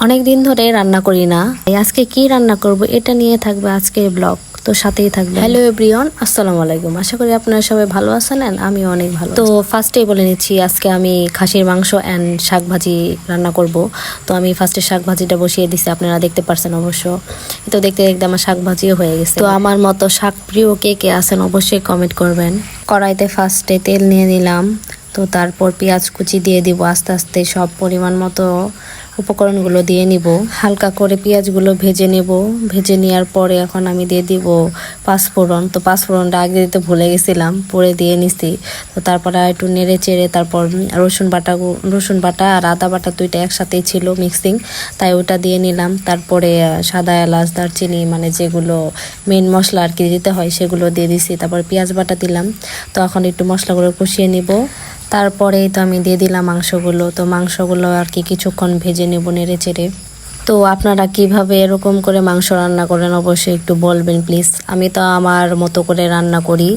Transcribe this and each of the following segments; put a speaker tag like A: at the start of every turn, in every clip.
A: অনেক দিন ধরে রান্না করি না, আজকে কি রান্না করব এটা নিয়ে থাকবে আজকের ব্লগ। তো সাথেই থাকবে। হ্যালো এভরিওয়ান, আসসালামু আলাইকুম। আশা করি আপনারা সবাই ভালো আছেন। আমি অনেক ভালো। তো ফার্স্টেই বলে নিচ্ছি, আজকে আমি খাসির মাংস অ্যান্ড শাক ভাজি রান্না করব। তো আমি ফার্স্টে শাক ভাজিটা বসিয়ে দিছি, আপনারা দেখতে পারছেন অবশ্য। তো দেখতে দেখতে আমার শাক ভাজিও হয়ে গেছে। তো আমার মতো শাক প্রিয় কে কে আছেন অবশ্যই কমেন্ট করবেন। কড়াইতে ফার্স্টে তেল নিয়ে নিলাম, তো তারপর পেঁয়াজ কুচি দিয়ে দিব। আস্তে আস্তে সব পরিমাণ মতো উপকরণগুলো দিয়ে নিব, হালকা করে পেঁয়াজগুলো ভেজে নেব। ভেজে নেওয়ার পরে এখন আমি দিয়ে দিব পাঁচফোড়ন। তো পাঁচফোড়নটা আগে দিতে ভুলে গেছিলাম, পরে দিয়ে নিছি। তো তারপরে একটু নেড়ে চেড়ে তারপর রসুন বাটা আর আদা বাটা দুইটা একসাথেই ছিল মিক্সিং, তাই ওটা দিয়ে নিলাম। তারপরে সাদা এলাচ, দারচিনি, মানে যেগুলো মেন মশলা আর কি দিতে হয় সেগুলো দিয়ে দিছি। তারপর পেঁয়াজ বাটা দিলাম। তো এখন একটু মশলাগুলো কষিয়ে নিব। তারপরেই তো আমি দিয়ে দিলাম মাংসগুলো। তো মাংসগুলো আর কি কিছুক্ষণ ভেজে নেব নেড়ে চেড়ে। তো আপনারা কিভাবে এরকম করে মাংস রান্না করেন অবশ্যই একটু বলবেন প্লিজ। আমি তো আমার মতো করে রান্না করি,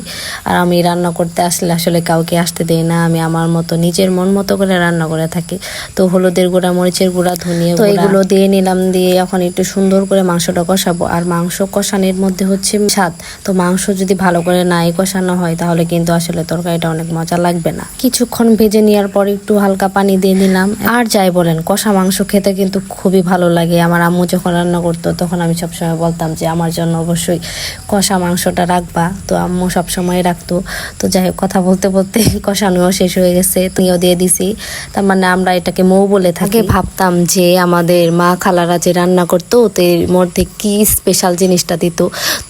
A: আর আমি রান্না করতে আসলে কাউকে আসতে দেই না। আমি আমার মতো নিজের মন মতো করে রান্না করে থাকি। তো হলুদের গুঁড়া, মরিচের গুঁড়া, ধনিয়া তো এগুলো দিয়ে নিলাম। দিয়ে এখন একটু সুন্দর করে মাংসটা কষাবো। আর মাংস কষানোর মধ্যে হচ্ছে স্বাদ। তো মাংস যদি ভালো করে নাই কষানো হয় তাহলে কিন্তু আসলে তরকারিটা অনেক মজা লাগবে না। কিছুক্ষণ ভেজে নেওয়ার পর একটু হালকা পানি দিয়ে দিলাম। আর যাই বলেন, কষা মাংস খেতে কিন্তু খুবই ভালো লাগে। আমার আম্মু যখন রান্না করতো তখন আমি সবসময় বলতাম যে আমার জন্য অবশ্যই কষা মাংসটা রাখবা। তো আম্মু সবসময় রাখতো। তো যাই হোক, কথা বলতে বলতে কষানোও শেষ হয়ে গেছে, তুইও দিয়ে দিছি। তার মানে আমরা এটাকে মৌ বলে থাকি। ভাবতাম যে আমাদের মা খালারা যে রান্না করতো তো এর মধ্যে কি স্পেশাল জিনিসটা দিত।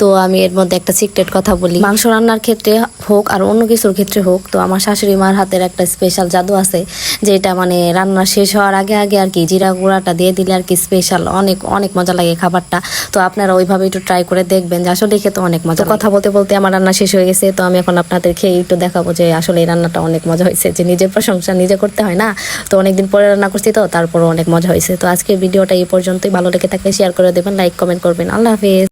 A: তো আমি এর মধ্যে একটা সিক্রেট কথা বলি, মাংস রান্নার ক্ষেত্রে হোক আর অন্য কিছুর ক্ষেত্রে হোক, তো আমার শাশুড়ি মার হাতের একটা স্পেশাল জাদু আছে, যেটা মানে রান্না শেষ হওয়ার আগে আগে আর কি জিরা গুঁড়াটা দিয়ে দিলে আর কি স্পেশাল অনেক অনেক মজা লাগে খাবারটা। তো আপনারা ওইভাবে একটু ট্রাই করে দেখবেন, যে আসলে খেতে অনেক মজা। কথা বলতে বলতে আমার রান্না শেষ হয়ে গেছে। তো আমি এখন আপনাদের খেয়ে একটু দেখাবো যে আসলে এই রান্নাটা অনেক মজা হয়েছে। যে নিজের প্রশংসা নিজে করতে হয় না, তো অনেকদিন পরে রান্না করছি, তো তারপরও অনেক মজা হয়েছে। তো আজকের ভিডিওটা এই পর্যন্তই। ভালো লেগে থাকলে শেয়ার করে দেবেন, লাইক কমেন্ট করবেন। আল্লাহ হাফেজ।